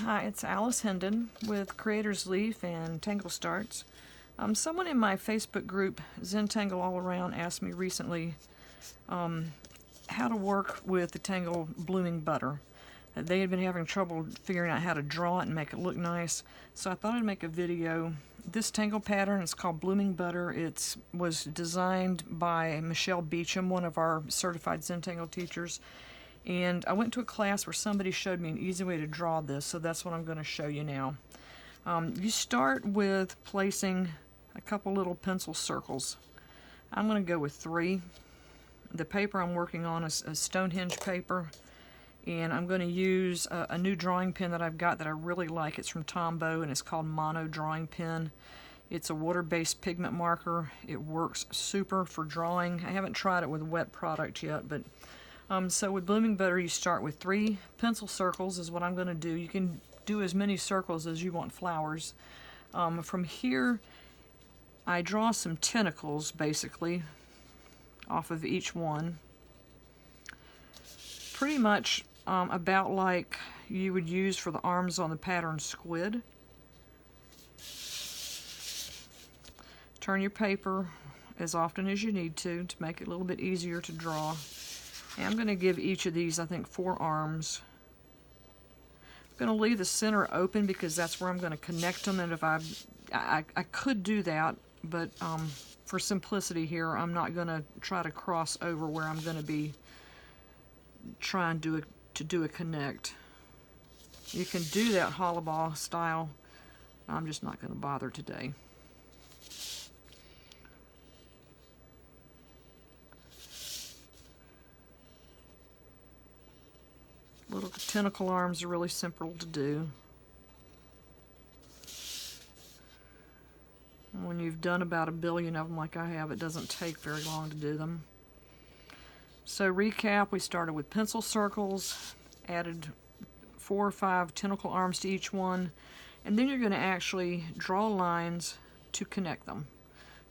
Hi, it's Alice Hendon with Creator's Leaf and Tangle Starts. Someone in my Facebook group, Zen Tangle All Around, asked me recently how to work with the Tangle blooming butter. They had been having trouble figuring out how to draw it and make it look nice, so I thought I'd make a video. This Tangle pattern is called Blooming Butter. It was designed by Michele Beauchamp, one of our certified Zen Tangle teachers. And I went to a class where somebody showed me an easy way to draw this, so that's what I'm going to show you now. You start with placing a couple little pencil circles. I'm going to go with 3. The paper I'm working on is a Stonehenge paper, and I'm going to use a new drawing pen that I've got that I really like. It's from Tombow, and it's called Mono Drawing Pen. It's a water-based pigment marker. It works super for drawing. I haven't tried it with wet product yet, but so with Blooming Butter, you start with 3 pencil circles is what I'm going to do. You can do as many circles as you want flowers. From here, I draw some tentacles, basically, off of each one. Pretty much about like you would use for the arms on the pattern squid. Turn your paper as often as you need to make it a little bit easier to draw. And I'm going to give each of these, I think, 4 arms. I'm going to leave the center open because that's where I'm going to connect them. And if I could do that, but for simplicity here, I'm not going to try to cross over where I'm going to be trying to do a connect. You can do that hollow ball style. I'm just not going to bother today. Little tentacle arms are really simple to do. When you've done about 1 billion of them like I have, it doesn't take very long to do them. So recap, we started with pencil circles, added 4 or 5 tentacle arms to each one, and then you're going to actually draw lines to connect them.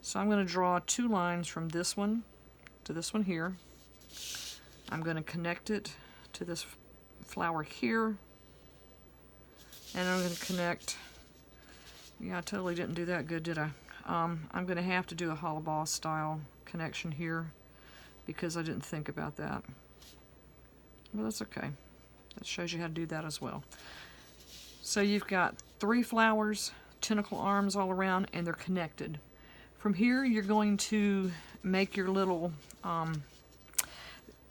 So I'm going to draw 2 lines from this one to this one here. I'm going to connect it to this flower here, and I'm going to connect. Yeah, I totally didn't do that good, did I? I'm going to have to do a hollow ball style connection here because I didn't think about that. But that's okay. That shows you how to do that as well. So you've got 3 flowers, tentacle arms all around, and they're connected. From here, you're going to make your little,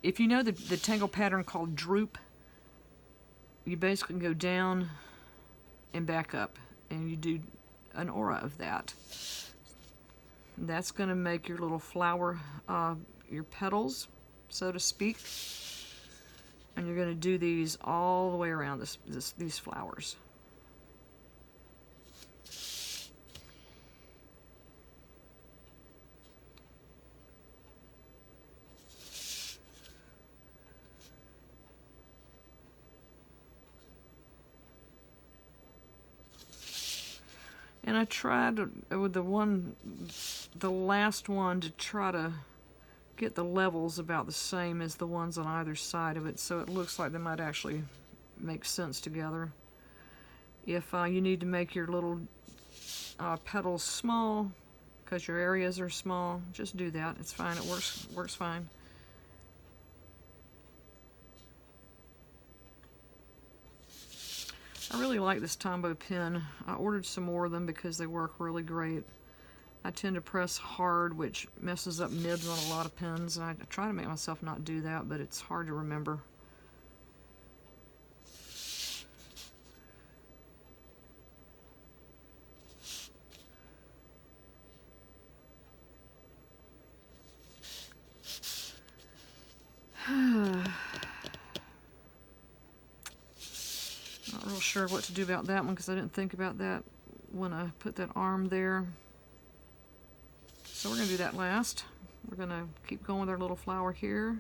if you know the Tangle pattern called droop, you basically go down and back up, and you do an aura of that. That's going to make your little flower, your petals, so to speak. And you're going to do these all the way around these flowers. And I tried with the last one to try to get the levels about the same as the ones on either side of it, so it looks like they might actually make sense together. If you need to make your little petals small because your areas are small, just do that. It's fine. It works fine. I really like this Tombow pen. I ordered some more of them because they work really great. I tend to press hard, which messes up nibs on a lot of pens, and I try to make myself not do that, but it's hard to remember. Not real sure what to do about that one because I didn't think about that when I put that arm there. So we're going to do that last. We're going to keep going with our little flower here.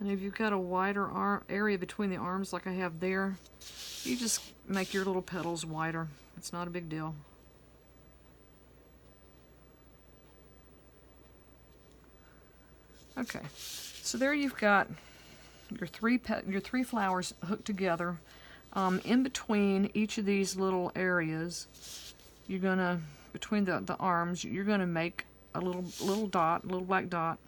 And if you've got a wider area between the arms like I have there, you just make your little petals wider. It's not a big deal. Okay, so there you've got your three flowers hooked together. In between each of these little areas, you're gonna, between the arms, you're gonna make a little dot, a little black dot,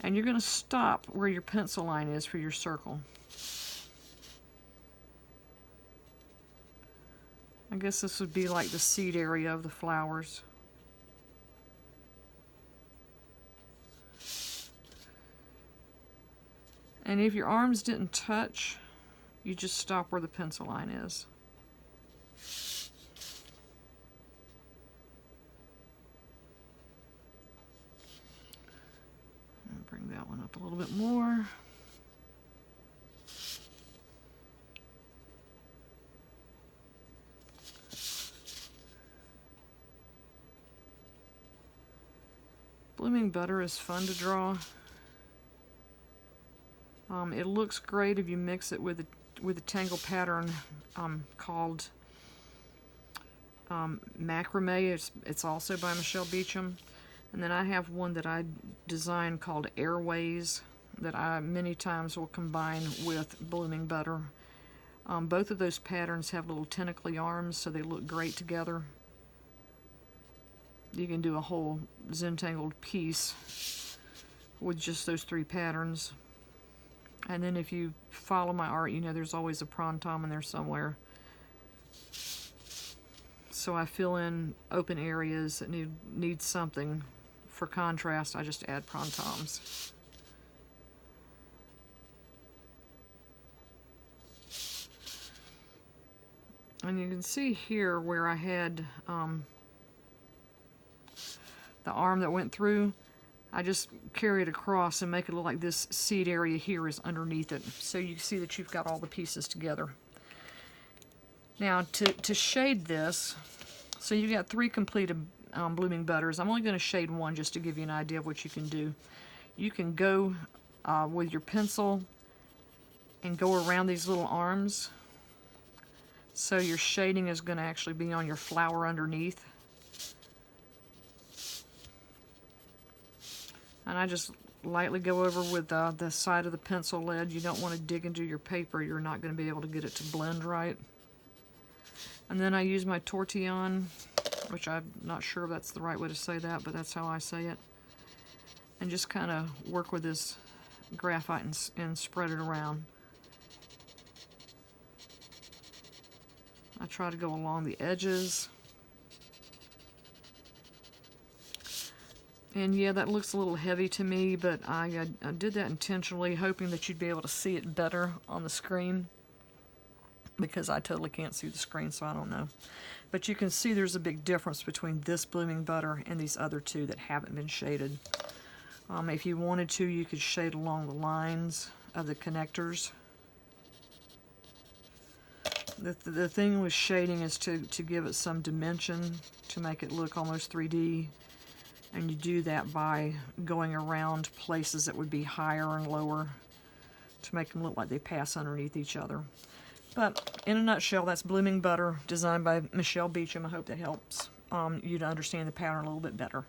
and you're gonna stop where your pencil line is for your circle. I guess this would be like the seed area of the flowers. And if your arms didn't touch, you just stop where the pencil line is. And bring that one up a little bit more. Blooming butter is fun to draw. It looks great if you mix it with a Tangle pattern called Macrame. It's also by Michele Beauchamp. And then I have one that I designed called Airways that I many times will combine with Blooming Butter. Both of those patterns have little tentacly arms, so they look great together. You can do a whole Zentangled piece with just those three patterns. And then if you follow my art, you know there's always a prontom in there somewhere. So I fill in open areas that need something. For contrast, I just add prontoms. And you can see here where I had the arm that went through. I just carry it across and make it look like this seed area here is underneath it. So you see that you've got all the pieces together. Now to shade this, so you've got three completed Blooming Butters. I'm only going to shade one just to give you an idea of what you can do. You can go with your pencil and go around these little arms. So your shading is going to actually be on your flower underneath. And I just lightly go over with the side of the pencil lead. You don't want to dig into your paper. You're not going to be able to get it to blend right. And then I use my tortillon, which I'm not sure if that's the right way to say that, but that's how I say it. And just kind of work with this graphite and spread it around. I try to go along the edges. And yeah, that looks a little heavy to me, but I did that intentionally, hoping that you'd be able to see it better on the screen, because I totally can't see the screen, so I don't know. But you can see there's a big difference between this Blooming Butter and these other two that haven't been shaded. If you wanted to, you could shade along the lines of the connectors. The thing with shading is to give it some dimension, to make it look almost 3D. And you do that by going around places that would be higher and lower to make them look like they pass underneath each other. But in a nutshell, that's Blooming Butter, designed by Michele Beauchamp. I hope that helps you to understand the pattern a little bit better.